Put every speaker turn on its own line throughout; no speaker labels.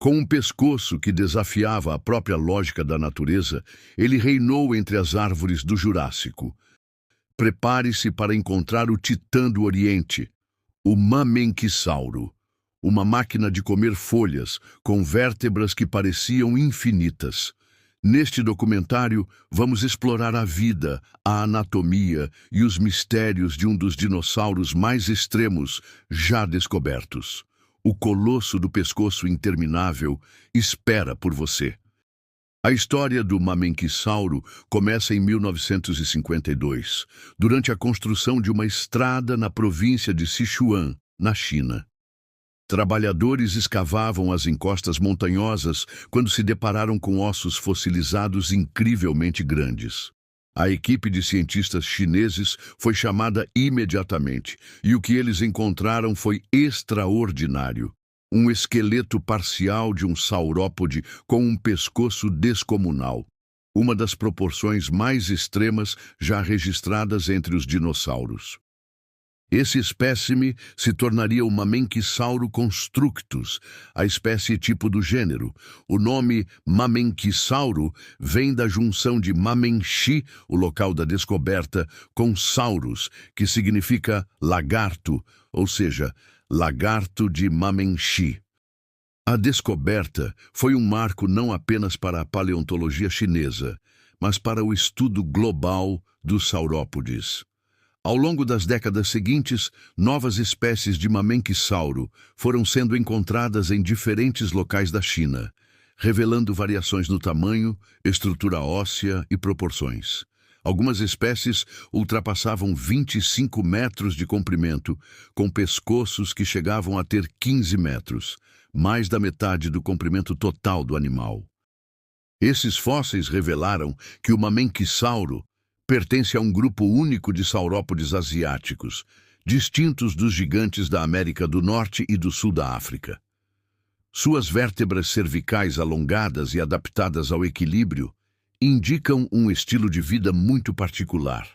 Com um pescoço que desafiava a própria lógica da natureza, ele reinou entre as árvores do Jurássico. Prepare-se para encontrar o titã do Oriente, o Mamenquisauro, uma máquina de comer folhas com vértebras que pareciam infinitas. Neste documentário, vamos explorar a vida, a anatomia e os mistérios de um dos dinossauros mais extremos já descobertos. O colosso do pescoço interminável espera por você. A história do Mamenquisauro começa em 1952, durante a construção de uma estrada na província de Sichuan, na China. Trabalhadores escavavam as encostas montanhosas quando se depararam com ossos fossilizados incrivelmente grandes. A equipe de cientistas chineses foi chamada imediatamente, e o que eles encontraram foi extraordinário. Um esqueleto parcial de um saurópode com um pescoço descomunal, uma das proporções mais extremas já registradas entre os dinossauros. Esse espécime se tornaria o Mamenquisauro constructus, a espécie tipo do gênero. O nome Mamenquisauro vem da junção de Mamenchi, o local da descoberta, com saurus, que significa lagarto, ou seja, lagarto de Mamenchi. A descoberta foi um marco não apenas para a paleontologia chinesa, mas para o estudo global dos saurópodes. Ao longo das décadas seguintes, novas espécies de Mamenquisauro foram sendo encontradas em diferentes locais da China, revelando variações no tamanho, estrutura óssea e proporções. Algumas espécies ultrapassavam 25 metros de comprimento, com pescoços que chegavam a ter 15 metros, mais da metade do comprimento total do animal. Esses fósseis revelaram que o Mamenquisauro pertence a um grupo único de saurópodes asiáticos, distintos dos gigantes da América do Norte e do Sul da África. Suas vértebras cervicais alongadas e adaptadas ao equilíbrio indicam um estilo de vida muito particular,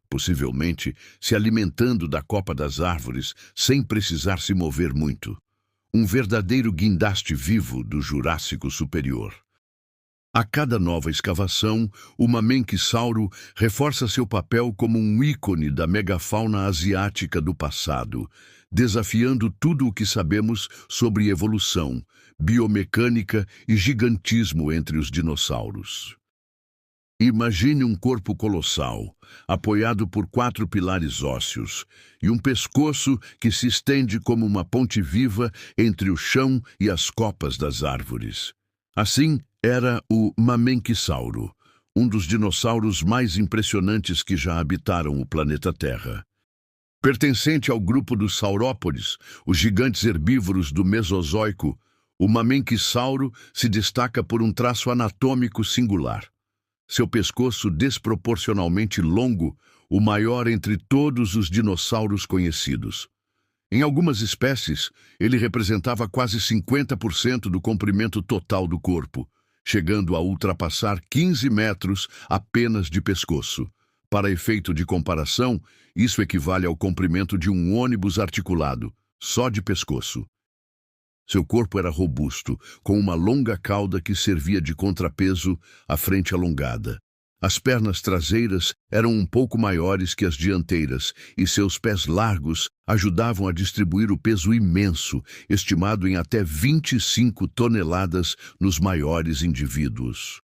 possivelmente se alimentando da copa das árvores sem precisar se mover muito. Um verdadeiro guindaste vivo do Jurássico Superior. A cada nova escavação, o Mamenquisauro reforça seu papel como um ícone da megafauna asiática do passado, desafiando tudo o que sabemos sobre evolução, biomecânica e gigantismo entre os dinossauros. Imagine um corpo colossal, apoiado por 4 pilares ósseos, e um pescoço que se estende como uma ponte viva entre o chão e as copas das árvores. Assim, era o Mamenquisauro, um dos dinossauros mais impressionantes que já habitaram o planeta Terra. Pertencente ao grupo dos saurópodes, os gigantes herbívoros do Mesozoico, o Mamenquisauro se destaca por um traço anatômico singular. Seu pescoço desproporcionalmente longo, o maior entre todos os dinossauros conhecidos. Em algumas espécies, ele representava quase 50% do comprimento total do corpo, chegando a ultrapassar 15 metros apenas de pescoço. Para efeito de comparação, isso equivale ao comprimento de um ônibus articulado, só de pescoço. Seu corpo era robusto, com uma longa cauda que servia de contrapeso à frente alongada. As pernas traseiras eram um pouco maiores que as dianteiras, e seus pés largos ajudavam a distribuir o peso imenso, estimado em até 25 toneladas nos maiores indivíduos.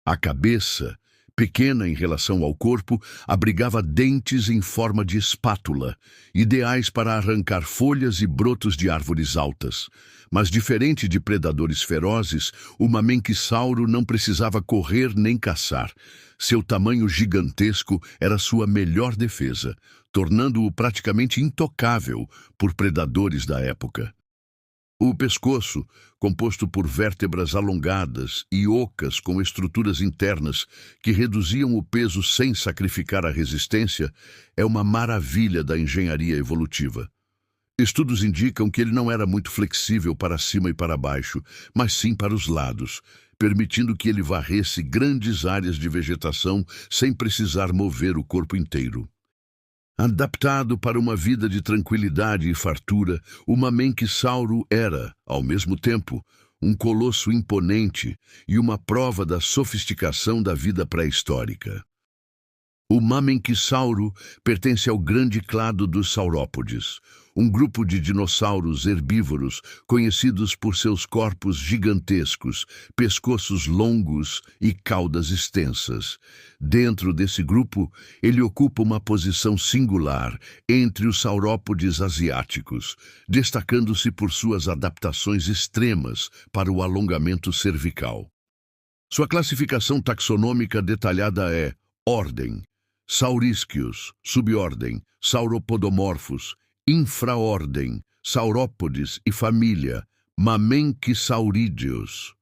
A cabeça, pequena em relação ao corpo, abrigava dentes em forma de espátula, ideais para arrancar folhas e brotos de árvores altas. Mas, diferente de predadores ferozes, o Mamenquisauro não precisava correr nem caçar. Seu tamanho gigantesco era sua melhor defesa, tornando-o praticamente intocável por predadores da época. O pescoço, composto por vértebras alongadas e ocas com estruturas internas que reduziam o peso sem sacrificar a resistência, é uma maravilha da engenharia evolutiva. Estudos indicam que ele não era muito flexível para cima e para baixo, mas sim para os lados, permitindo que ele varresse grandes áreas de vegetação sem precisar mover o corpo inteiro. Adaptado para uma vida de tranquilidade e fartura, o Mamenquisauro era, ao mesmo tempo, um colosso imponente e uma prova da sofisticação da vida pré-histórica. O Mamenquisauro pertence ao grande clado dos saurópodes, um grupo de dinossauros herbívoros conhecidos por seus corpos gigantescos, pescoços longos e caudas extensas. Dentro desse grupo, ele ocupa uma posição singular entre os saurópodes asiáticos, destacando-se por suas adaptações extremas para o alongamento cervical. Sua classificação taxonômica detalhada é: ordem, Saurischius, subordem, Sauropodomorphos, infraordem, Saurópodes e família, Mamenquisaurideus.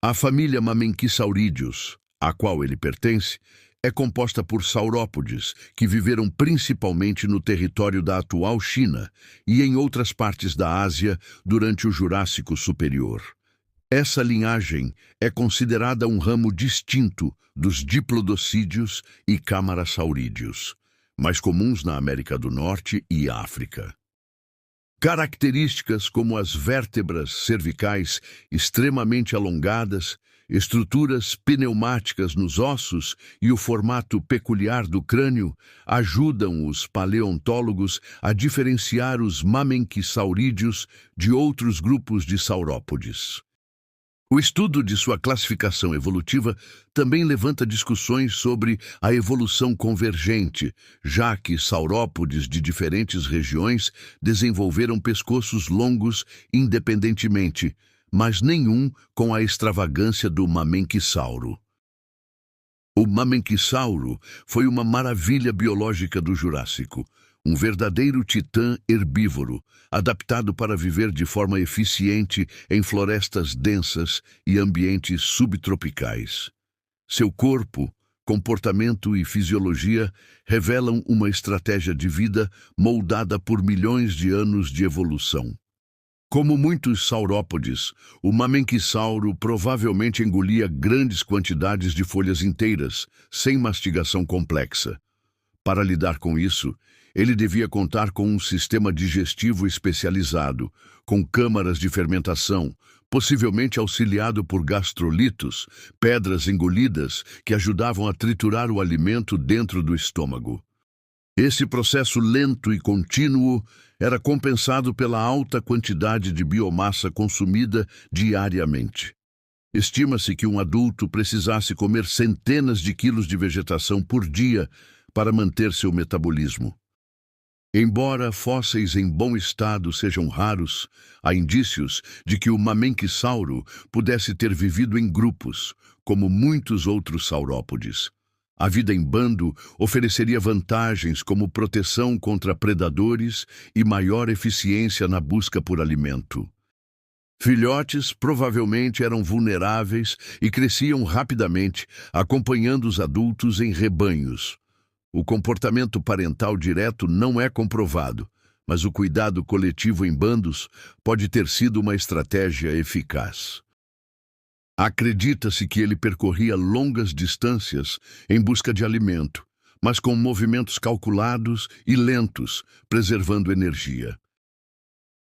A família Mamenquisaurideus, a qual ele pertence, é composta por saurópodes que viveram principalmente no território da atual China e em outras partes da Ásia durante o Jurássico Superior. Essa linhagem é considerada um ramo distinto dos diplodocídeos e camarasaurídeos, mais comuns na América do Norte e África. Características como as vértebras cervicais extremamente alongadas, estruturas pneumáticas nos ossos e o formato peculiar do crânio ajudam os paleontólogos a diferenciar os Mamenquisaurídeos de outros grupos de saurópodes. O estudo de sua classificação evolutiva também levanta discussões sobre a evolução convergente, já que saurópodes de diferentes regiões desenvolveram pescoços longos independentemente, mas nenhum com a extravagância do Mamenquisauro. O Mamenquisauro foi uma maravilha biológica do Jurássico, um verdadeiro titã herbívoro, adaptado para viver de forma eficiente em florestas densas e ambientes subtropicais. Seu corpo, comportamento e fisiologia revelam uma estratégia de vida moldada por milhões de anos de evolução. Como muitos saurópodes, o Mamenquisauro provavelmente engolia grandes quantidades de folhas inteiras, sem mastigação complexa. Para lidar com isso, ele devia contar com um sistema digestivo especializado, com câmaras de fermentação, possivelmente auxiliado por gastrolitos, pedras engolidas que ajudavam a triturar o alimento dentro do estômago. Esse processo lento e contínuo era compensado pela alta quantidade de biomassa consumida diariamente. Estima-se que um adulto precisasse comer centenas de quilos de vegetação por dia para manter seu metabolismo. Embora fósseis em bom estado sejam raros, há indícios de que o Mamenquisauro pudesse ter vivido em grupos, como muitos outros saurópodes. A vida em bando ofereceria vantagens como proteção contra predadores e maior eficiência na busca por alimento. Filhotes provavelmente eram vulneráveis e cresciam rapidamente, acompanhando os adultos em rebanhos. O comportamento parental direto não é comprovado, mas o cuidado coletivo em bandos pode ter sido uma estratégia eficaz. Acredita-se que ele percorria longas distâncias em busca de alimento, mas com movimentos calculados e lentos, preservando energia.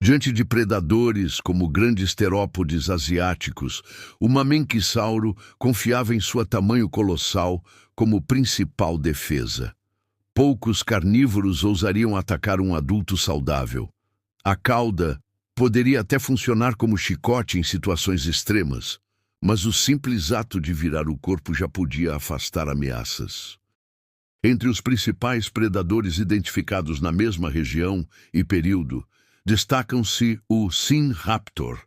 Diante de predadores como grandes terópodes asiáticos, o Mamenquisauro confiava em seu tamanho colossal como principal defesa. Poucos carnívoros ousariam atacar um adulto saudável. A cauda poderia até funcionar como chicote em situações extremas, mas o simples ato de virar o corpo já podia afastar ameaças. Entre os principais predadores identificados na mesma região e período, destacam-se o Sinraptor,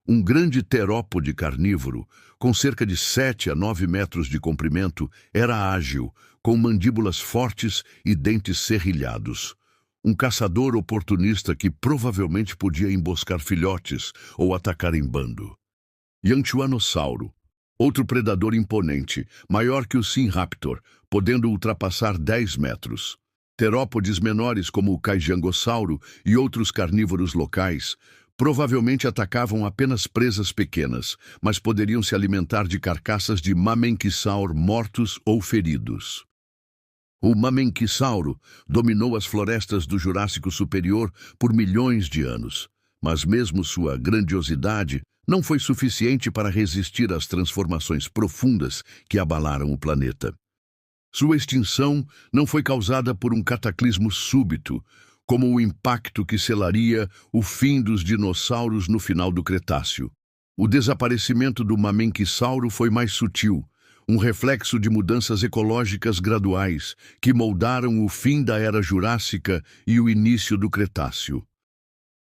um grande terópode carnívoro, com cerca de 7 a 9 metros de comprimento, era ágil, com mandíbulas fortes e dentes serrilhados. Um caçador oportunista que provavelmente podia emboscar filhotes ou atacar em bando. Yanchuanossauro, outro predador imponente, maior que o Sinraptor, podendo ultrapassar 10 metros. Terópodes menores como o Caijangossauro e outros carnívoros locais provavelmente atacavam apenas presas pequenas, mas poderiam se alimentar de carcaças de Mamenquisaur mortos ou feridos. O Mamenquisauro dominou as florestas do Jurássico Superior por milhões de anos, mas mesmo sua grandiosidade não foi suficiente para resistir às transformações profundas que abalaram o planeta. Sua extinção não foi causada por um cataclismo súbito, como o impacto que selaria o fim dos dinossauros no final do Cretáceo. O desaparecimento do mamenquisauro foi mais sutil, um reflexo de mudanças ecológicas graduais que moldaram o fim da Era Jurássica e o início do Cretáceo.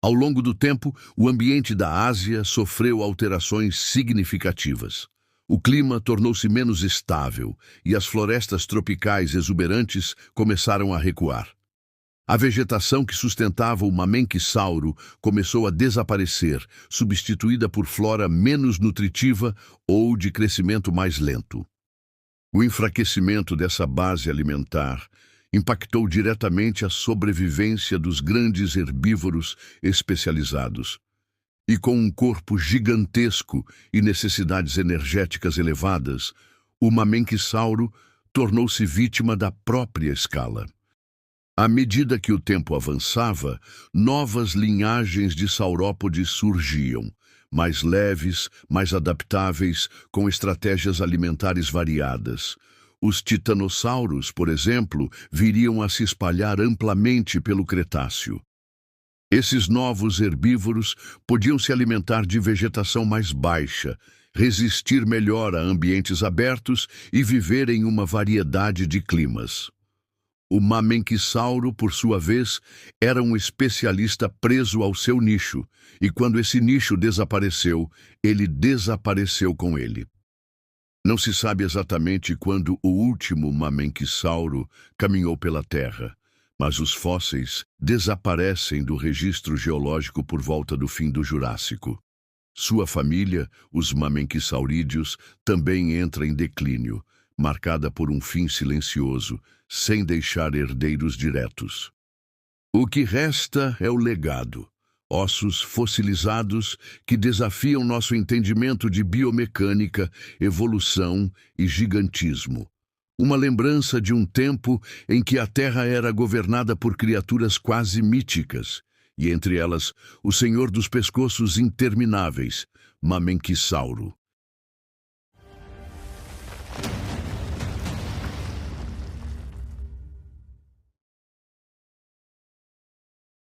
Ao longo do tempo, o ambiente da Ásia sofreu alterações significativas. O clima tornou-se menos estável e as florestas tropicais exuberantes começaram a recuar. A vegetação que sustentava o mamenquisauro começou a desaparecer, substituída por flora menos nutritiva ou de crescimento mais lento. O enfraquecimento dessa base alimentar impactou diretamente a sobrevivência dos grandes herbívoros especializados. E com um corpo gigantesco e necessidades energéticas elevadas, o mamenquisauro tornou-se vítima da própria escala. À medida que o tempo avançava, novas linhagens de saurópodes surgiam, mais leves, mais adaptáveis, com estratégias alimentares variadas. Os titanossauros, por exemplo, viriam a se espalhar amplamente pelo Cretáceo. Esses novos herbívoros podiam se alimentar de vegetação mais baixa, resistir melhor a ambientes abertos e viver em uma variedade de climas. O mamenquisauro, por sua vez, era um especialista preso ao seu nicho, e quando esse nicho desapareceu, ele desapareceu com ele. Não se sabe exatamente quando o último mamenquisauro caminhou pela Terra, mas os fósseis desaparecem do registro geológico por volta do fim do Jurássico. Sua família, os mamenquisaurídeos, também entra em declínio, marcada por um fim silencioso, sem deixar herdeiros diretos. O que resta é o legado, ossos fossilizados que desafiam nosso entendimento de biomecânica, evolução e gigantismo. Uma lembrança de um tempo em que a Terra era governada por criaturas quase míticas, e entre elas o Senhor dos Pescoços Intermináveis, Mamenquisauro.